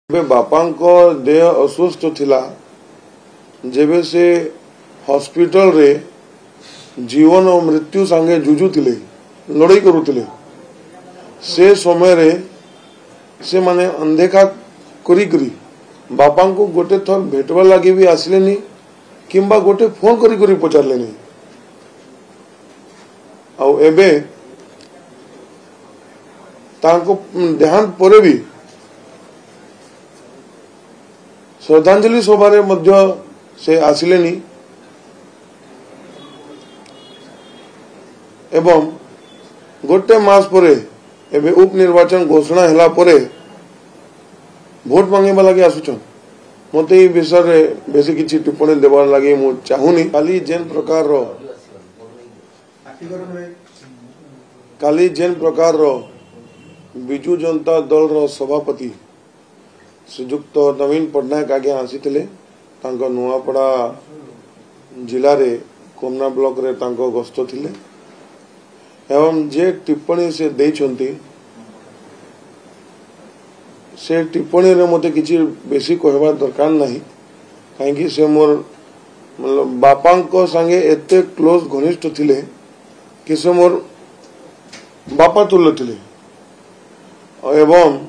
बापा देह अस्वस्थ थिला जेबे से हॉस्पिटल रे जीवन और मृत्यु संगे जुझुले लड़ाई करुले से समय रे से माने अनदेखा करी बापा को गोटे थर भेटवा लगे भी आसले किंबा गोटे फोन करी पचारे नहीं आउ एबे तांको देहांत परे भी श्रद्धांजलि सभारे मध्य से आसिले एवं गोटे मास परे एबे उपनिर्वाचन घोषणा हैला परे भोट मांगे लगे आसुचन मते ई विषय रे बेसी किछि टिप्पणी देबार लगे मु चाहुनी काली जेन प्रकार रो बिजू जनता दल रो सभापति श्रीजुक्त नवीन पट्टनायक आगे आसीथिले तांको नुआपड़ा जिला रे कोमना ब्लॉक रे तांको गस्त थिले एवं जे टिप्पणी से देइछंती से टिप्पणी रे मते किछि बेसी कहबा दरकार नाही काहेकि से मोर मतलब बापा को संगे एते क्लोज घनिष्ठ थिले कि से मोर बापा तुल्य थिले एवं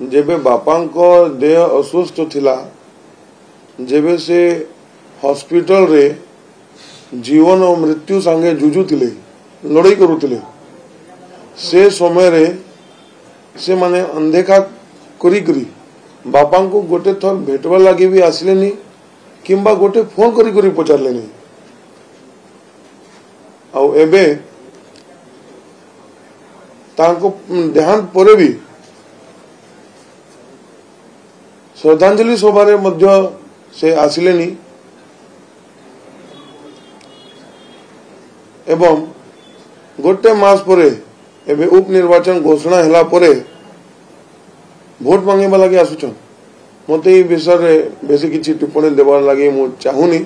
जेबे बापा देह अस्वस्थ थिला जेबे से हॉस्पिटल रे जीवन और मृत्यु संगे जुझुले लड़ाई करुले से समय रे से माने अनदेखा करी बापा को गोटे थर भेटवा लगे भी आसले किंबा गोटे फोन करी पचारे नहीं आउ एबे तांको देहांत परे भी श्रद्धांजलि सभारे मध्य से आसिले एवं गोटे मास परे एबे उपनिर्वाचन घोषणा हैला परे भोट मांगे लगे आसुचन मते ई विषय रे बेसी किछि टिप्पणी देबार लगे मु चाहुनी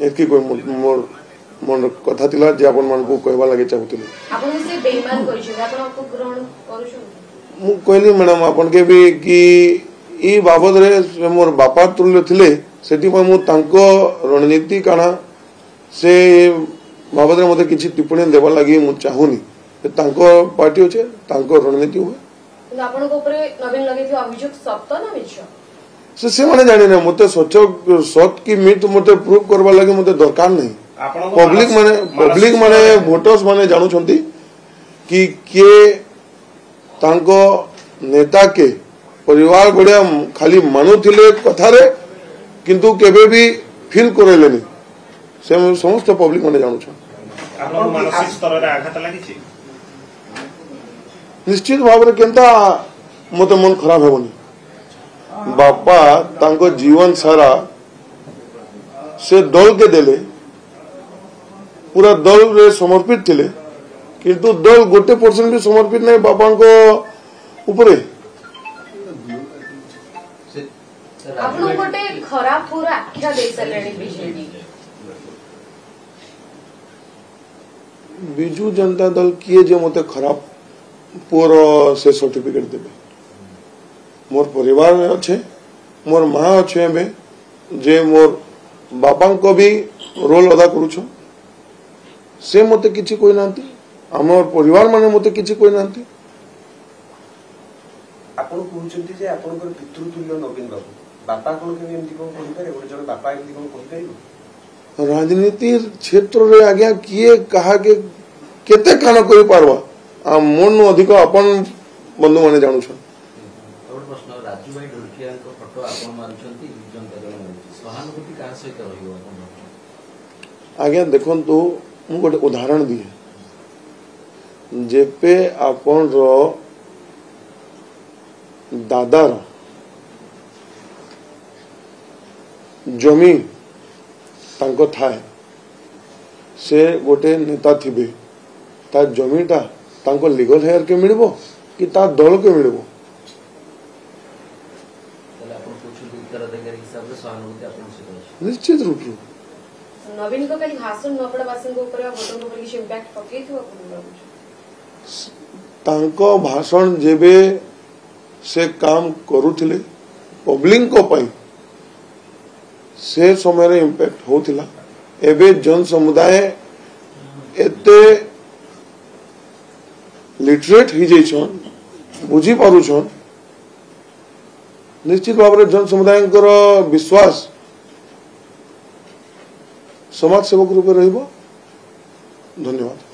एकी कोई मोर मन कथा थिला जे आपन मन को कहबा लगे चाहुतिले आपन से बेईमान करिछ आपन को ग्रहण करूछ मु कहली मैडम आपन के भी कि ई बाबद रे मोर बापा तुल्य थिले सेठी मु तांको रणनीति काना से बाबद रे मते किछि टिप्पणी देबा लागि मु चाहुनी तांको पार्टी होचे तांको रणनीति हो କିନ୍ତୁ ଆପଣଙ୍କ ଉପରେ ନବୀନ ଲଗେଇଥିବା ଅଭିଯୋଗ ସତ ନା ମିଛ से माने जाने ना मते सच की मिथ मते प्रूव करबा लागि मते दरकार नहीं पब्लिक माने वोटर्स माने जानू छंती कि के तांको नेता के परिवार बड़े खाली मानुथिले कथारे किंतु केबे भी फील करेलेनी से समस्त पब्लिक माने जानू छन आपन मानसिक स्तर रे आघात लागिछि निश्चित भाव रे केनता मते मन खराब हेबनी बापा तांको जीवन सारा से दल के देले पूरा दल रे समर्पित थिले किंतु दल गोटे परसेंट भी समर्पित नहीं बापा को ऊपरे आपन गोटे खराब पूरा आख्या दे सलेनी बीजेडी बिजू जनता दल किए जे मते खराब पूरा से सर्टिफिकेट देबे मोर परिवार अच्छे मोर माँ अच्छे बे जे मोर बापा को भी रोल अदा करूछ से मते किछि कोई नांती हमर परिवार माने मते किछि कोई नांती आपण कहउछंती जे आपनकर पितृतुल्य नवीन बाबू बापा कोन के एमती कोन कहि पारे ओर जण बापा एमती कोन कहि पारिबो राजनीति क्षेत्र रे आज्ञा किए कहा के केते कान करि पारबा आ मन अधिक अपन बंधु माने जानू छ प्रश्न राजू भाई ढोलकिया को फोटो आपण मानछंती जनता दल सहानुभूति का सहित रहियो आपण आज्ञा देखन तो मु गोटे उदाहरण दिए जेपे आपण रो दादार जमी तांको थाए से गोटे नेता थिबे ता जमीटा तांको लीगल हेयर के मिलबो कि ता दल के मिलबो निश्चित रूप से नवीन को कल घासन नपड़ा वासन को ऊपर वोटों को ऊपर किसी इम्पैक्ट पके थी वो तांको भाषण जेबे से काम करुथिले पब्लिक को पाई से समय इम्पैक्ट होतिला एबे जन समुदाय एते लिटरेट ही जाइछन बुझी पारुछन निश्चित भाव में जन समुदाय विश्वास समाज सेवक रूप रहिबो। धन्यवाद।